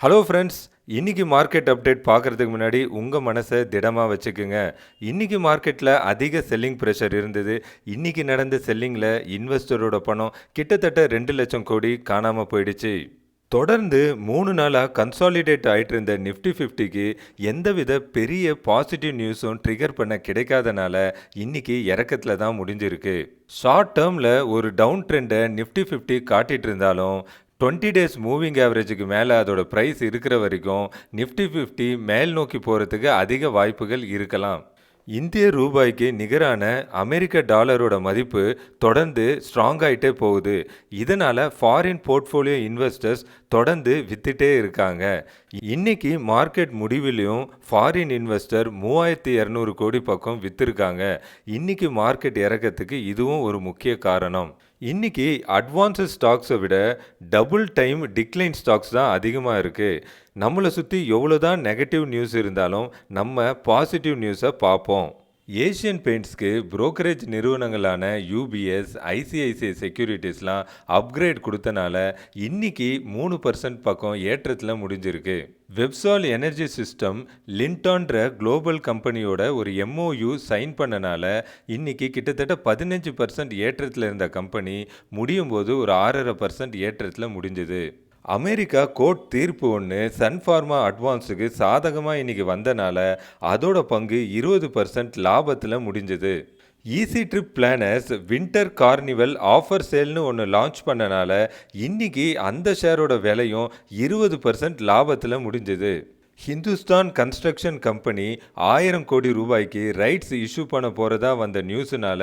Hello friends, இன்னைக்கு market update பார்க்கறதுக்கு முன்னாடி உங்கள் மனசை திடமாக வச்சுக்குங்க. இன்னைக்கு மார்க்கெட்டில் அதிக செல்லிங் ப்ரெஷர் இருந்தது. இன்னைக்கு நடந்த செல்லிங்கில் இன்வெஸ்டரோட பணம் கிட்டத்தட்ட 2 லட்சம் கோடி காணாமல் போயிடுச்சு. தொடர்ந்து 3 நாளாக கன்சாலிடேட் ஆகிட்டு இருந்த நிஃப்டி 50க்கு எந்தவித பெரிய பாசிட்டிவ் நியூஸும் ட்ரிகர் பண்ண கிடைக்காதனால இன்னைக்கு இறக்கத்தில் தான் முடிஞ்சிருக்கு. ஷார்ட் டேர்மில் ஒரு டவுன் ட்ரெண்டை நிஃப்டி 50 காட்டிட்டு இருந்தாலும் 20 டேஸ் மூவிங் ஆவரேஜுக்கு மேலே அதோட ப்ரைஸ் இருக்கிற வரைக்கும் நிஃப்டி 50 மேல் நோக்கி போகிறதுக்கு அதிக வாய்ப்புகள் இருக்கலாம். இந்திய ரூபாய்க்கு நிகரான அமெரிக்க டாலரோட மதிப்பு தொடர்ந்து ஸ்ட்ராங் ஆகிட்டே போகுது. இதனால் ஃபாரின் போர்ட்ஃபோலியோ இன்வெஸ்டர்ஸ் தொடர்ந்து வித்துட்டே இருக்காங்க. இன்னைக்கு மார்க்கெட் முடிவிலையும் ஃபாரின் இன்வெஸ்டர் 3200 கோடி பக்கம் விற்றுருக்காங்க. இன்னைக்கு மார்க்கெட் இறக்கத்துக்கு இதுவும் ஒரு முக்கிய காரணம். இன்னைக்கு அட்வான்ஸ்டு ஸ்டாக்ஸை விட டபுள் டைம் டிக்ளைன் ஸ்டாக்ஸ் தான் அதிகமாக இருக்குது. நம்மளை சுற்றி எவ்வளோ தான் நெகட்டிவ் நியூஸ் இருந்தாலும் நம்ம பாசிட்டிவ் நியூஸை பார்ப்போம். ஏஷியன் பெயிண்ட்ஸ்க்கு புரோக்கரேஜ் நிறுவனங்களான யூபிஎஸ், ஐசிஐசிஐ செக்யூரிட்டிஸ்லாம் அப்கிரேட் கொடுத்தனால இன்னைக்கு 3% பக்கம் ஏற்றத்தில் முடிஞ்சிருக்கு. வெப்சால் எனர்ஜி சிஸ்டம் லிண்டான்ற குளோபல் கம்பெனியோட ஒரு எம்ஓயு சைன் பண்ணனால இன்னைக்கு கிட்டத்தட்ட 15% ஏற்றத்தில் இருந்த கம்பெனி முடியும் போது ஒரு 6.5% ஏற்றத்தில் முடிஞ்சுது. அமெரிக்கா கோர்ட் தீர்ப்பு ஒன்று சன்ஃபார்மா அட்வான்ஸுக்கு சாதகமாக இன்னைக்கு வந்தனால அதோட பங்கு 20% லாபத்தில் முடிஞ்சது. Easy trip planners winter carnival offer சேல்னு ஒன்று லான்ச் பண்ணனால இன்னைக்கு அந்த ஷேரோட விலையும் 20% லாபத்தில் முடிஞ்சது. ஹிந்துஸ்தான் கன்ஸ்ட்ரக்ஷன் கம்பெனி 1000 கோடி ரூபாய்க்கு ரைட்ஸ் இஷ்யூ பண்ண போகிறதா வந்த நியூஸுனால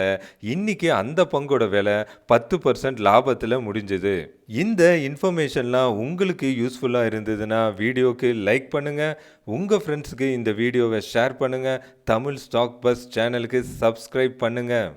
இன்னைக்கு அந்த பங்கோட விலை 10% லாபத்தில் முடிஞ்சது. இந்த இன்ஃபர்மேஷன்லாம் உங்களுக்கு யூஸ்ஃபுல்லாக இருந்ததுன்னா வீடியோக்கு லைக் பண்ணுங்கள், உங்கள் ஃப்ரெண்ட்ஸுக்கு இந்த வீடியோவை ஷேர் பண்ணுங்கள், தமிழ் ஸ்டாக் பஸ் சேனலுக்கு சப்ஸ்கிரைப் பண்ணுங்கள்.